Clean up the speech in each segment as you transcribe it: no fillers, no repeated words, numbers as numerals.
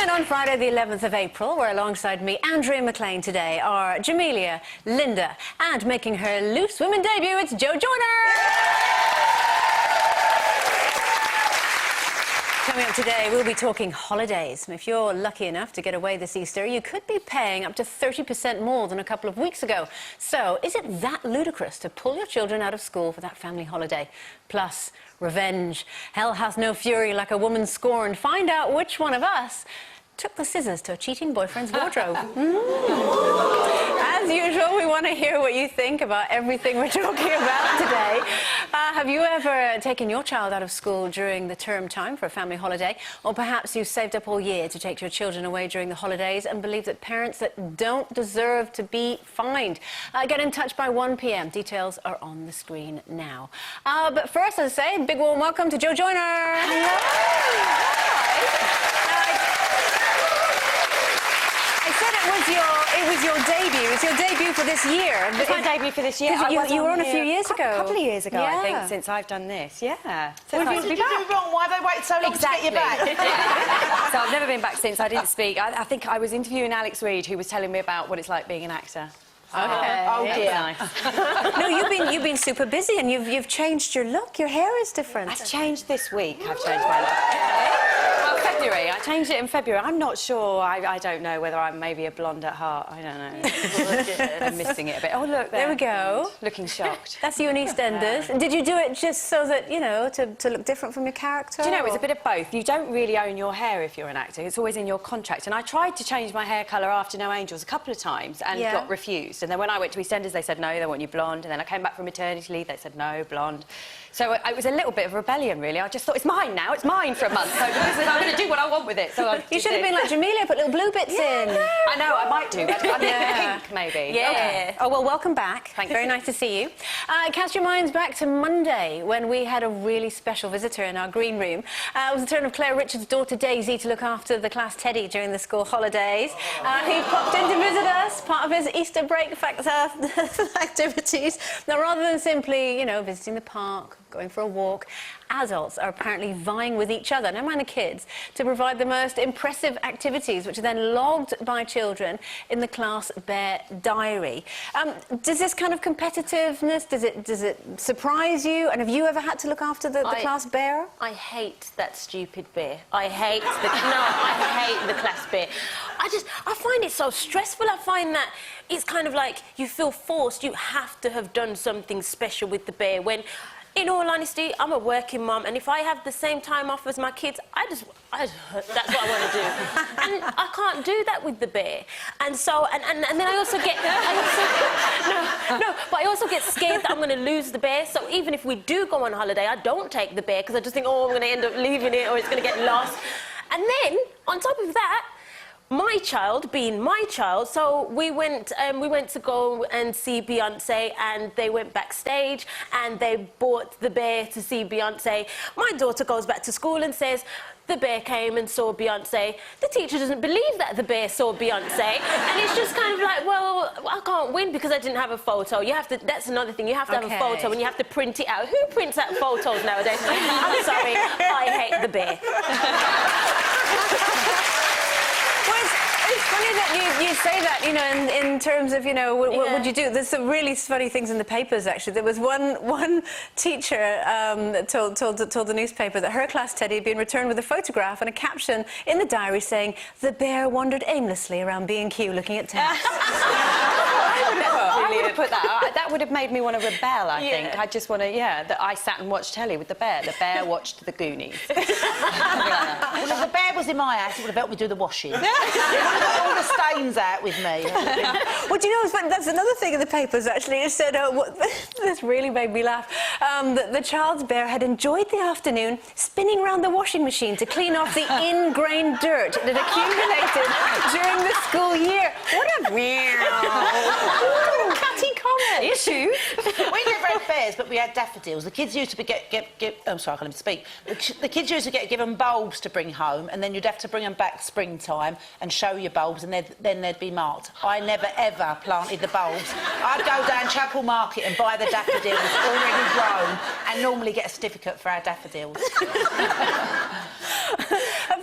in on Friday, the 11th of April, where alongside me, Andrea McLean today, are Jamelia, Linda, and making her Loose Women debut, it's Joyner! Coming up today, we'll be talking holidays. If you're lucky enough to get away this Easter, you could be paying up to 30% more than a couple of weeks ago. So, is it that ludicrous to pull your children out of school for that family holiday? Plus, revenge. Hell hath no fury like a woman scorned. Find out which one of us took the scissors to a cheating boyfriend's wardrobe. As usual, we want to hear what you think about everything we're talking about today. Have you ever taken your child out of school during the term time for a family holiday? Or perhaps you saved up all year to take your children away during the holidays and believe that parents that don't deserve to be fined? Get in touch by 1 p.m. Details are on the screen now. But first, as I say, big warm welcome to Joyner. Hello. It was your debut. It's your debut for this year. It's my debut for this year. You were on a few years ago. A couple of years ago, yeah. I think, since I've done this. Yeah. So what did you do wrong? Why have they waited so long to get you back? So I've never been back since. I didn't speak. I think I was interviewing Alex Reid, who was telling me about what it's like being an actor. Okay. Oh dear. Nice. No, you've been super busy and you've changed your look. Your hair is different. I've changed this week. I've changed my look. Well, February. I changed it in February. I'm not sure. I don't know whether I'm maybe a blonde at heart. I don't know. I'm missing it a bit. Oh, look there. There we go. Looking shocked. That's you in EastEnders. Did you do it just so that, you know, to look different from your character? Do you know, it's a bit of both. You don't really own your hair if you're an actor. It's always in your contract. And I tried to change my hair colour after No Angels a couple of times and got refused. And then when I went to EastEnders, they said, no, they want you blonde. And then I came back from maternity leave, they said, no, blonde. So it was a little bit of a rebellion, really. I just thought, it's mine now, it's mine for a month. So I'm going to do what I want with it. So you should have been like Jamelia, put little blue bits in. I know, I might do. But I think pink, maybe. Yeah. Okay. Oh, well, welcome back. Thank Very you. nice to see you. Cast your minds back to Monday, when we had a really special visitor in our green room. It was the turn of Claire Richards' daughter Daisy to look after the class Teddy during the school holidays. He popped in to visit us, part of his Easter break activities. Now, rather than simply, you know, visiting the park, going for a walk, adults are apparently vying with each other, never mind the kids, to provide the most impressive activities, which are then logged by children in the class Bear diary. Does this kind of competitiveness, does it surprise you? And have you ever had to look after the class Bear? I hate that stupid bear. I hate the class bear. I find it so stressful. I find that it's kind of like you feel forced. You have to have done something special with the bear when, in all honesty, I'm a working mum, and if I have the same time off as my kids, that's what I want to do. And I can't do that with the bear. And so, and then I also get, but I also get scared that I'm going to lose the bear. So even if we do go on holiday, I don't take the bear because I just think, oh, I'm going to end up leaving it or it's going to get lost. And then, on top of that, my child being my child, so we went to go and see Beyonce, and they went backstage and they bought the bear to see Beyonce. My daughter goes back to school and says, the bear came and saw Beyonce. The teacher doesn't believe that the bear saw Beyonce. And it's just kind of like, well, I can't win because I didn't have a photo. You have to, that's another thing, you have to have a photo and you have to print it out. Who prints out photos nowadays? I'm sorry, I hate the bear. It's funny that you say that, you know, in terms of, you know, what would you do? There's some really funny things in the papers, actually. There was one teacher told the newspaper that her class Teddy had been returned with a photograph and a caption in the diary saying, the bear wandered aimlessly around B&Q looking at text. I would have put that out. That would have made me want to rebel, I think. I just want to, that I sat and watched telly with the bear. The bear watched the Goonies. Well, if the bear was in my house, it would have helped me do the washing. Got all the stains out with me. Well, do you know, that's another thing in the papers, actually. It said, this really made me laugh, that the child's bear had enjoyed the afternoon spinning around the washing machine to clean off the ingrained dirt that accumulated during the school year. What a Cutty comment. Issues. We never had bears, but we had daffodils. The kids used to oh, sorry, I can't even speak. The kids used to get given bulbs to bring home, and then you'd have to bring them back springtime and show your bulbs, and then they'd be marked. I never, ever planted the bulbs. I'd go down Chapel Market and buy the daffodils already grown and normally get a certificate for our daffodils.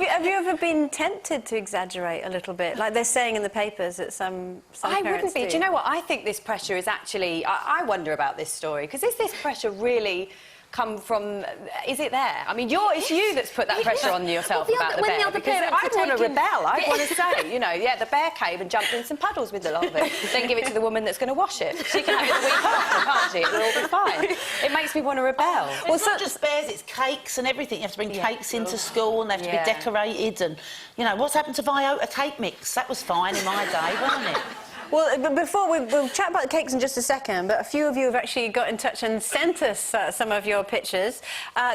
Have you ever been tempted to exaggerate a little bit, like they're saying in the papers that some I parents wouldn't be. do? Do you know what? I think this pressure is actually... I wonder about this story, because is this pressure really come from... Is it there? I mean, it's you that's put that pressure on yourself about the bear. Because I'd want to rebel. I'd want to say, you know, yeah, the bear cave and jump in some puddles with a lot of it. Then give it to the woman that's going to wash it. She can have it the week after, can't she? It'll all be fine. It makes me want to rebel. Well, it's not just bears, it's cakes and everything. You have to bring cakes into school and they have to be decorated and, you know, what's happened to Viota cake mix? That was fine in my day, wasn't it? Well, but before we'll chat about the cakes in just a second, but a few of you have actually got in touch and sent us some of your pictures.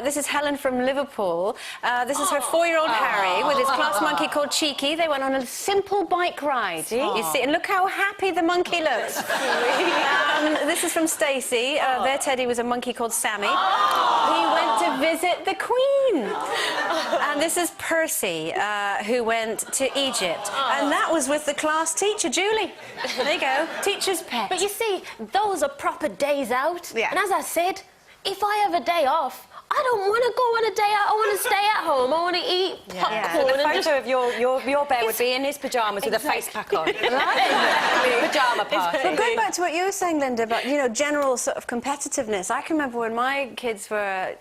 This is Helen from Liverpool. This is her 4-year-old Harry with his class monkey called Cheeky. They went on a simple bike ride. You see, and look how happy the monkey looks. This is from Stacey. Their teddy was a monkey called Sammy. He went to visit the Queen. And this is Percy, who went to Egypt. And that was with the class teacher, Julie. There you go, teacher's pet. But you see, those are proper days out. Yeah. And as I said, if I have a day off, I don't want to go on a day out. I want to stay at home. I want to eat popcorn. So the and photo of your bear would be in his pyjamas with a face pack on. Pyjama party. But going back to what you were saying, Linda, about, you know, general sort of competitiveness, I can remember when my kids were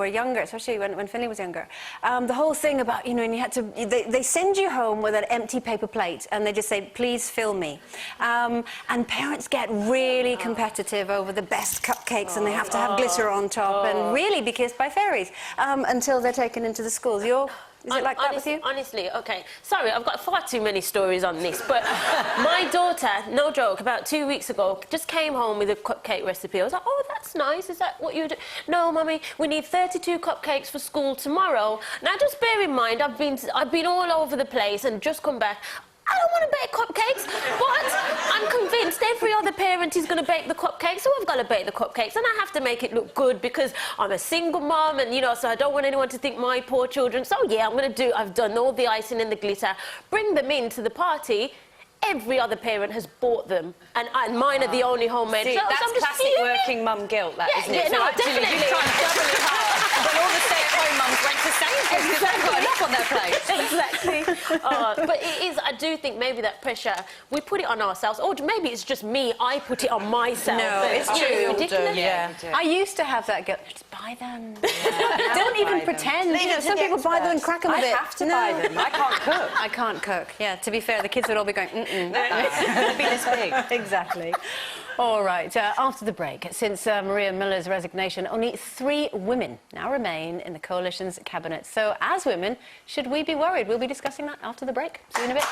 younger, especially when Finley was younger, the whole thing about, you know, and you had to... They send you home with an empty paper plate and they just say, please fill me. And parents get really competitive over the best cupcakes and they have to have glitter on top and really be kissed by fairies until they're taken into the schools. Is it like that with you? Honestly, OK. Sorry, I've got far too many stories on this, but my daughter, no joke, about 2 weeks ago, just came home with a cupcake recipe. I was like, oh, that's nice. Is that what you do? No, Mummy, we need 32 cupcakes for school tomorrow. Now, just bear in mind, I've been all over the place and just come back. I don't want to bake cupcakes, but I'm convinced every other parent is going to bake the cupcakes, so I've got to bake the cupcakes, and I have to make it look good because I'm a single mum, and, you know, so I don't want anyone to think my poor children. So, yeah, I've done all the icing and the glitter, bring them into the party. Every other parent has bought them, and mine are the only homemade. See, so that's I'm just classic working mum guilt, that, isn't it? Yeah, no, so actually, definitely. you've tried doubly hard. But all the stay-at-home mums went to Sainsbury's because they've got enough on their plate. Exactly. But it is, I do think maybe that pressure, we put it on ourselves, or maybe it's just me, I put it on myself. No, it's true. It's ridiculous. Yeah. I used to have that guilt. Just buy them. Don't even pretend. You know, some people buy them and crack them a bit. I have to buy them. I can't cook. I can't cook. Yeah, to be fair, the kids would all be going, They'd be this big. Exactly. All right, after the break, since Maria Miller's resignation, only 3 women now remain in the coalition's cabinet. So, as women, should we be worried? We'll be discussing that after the break. See you in a bit.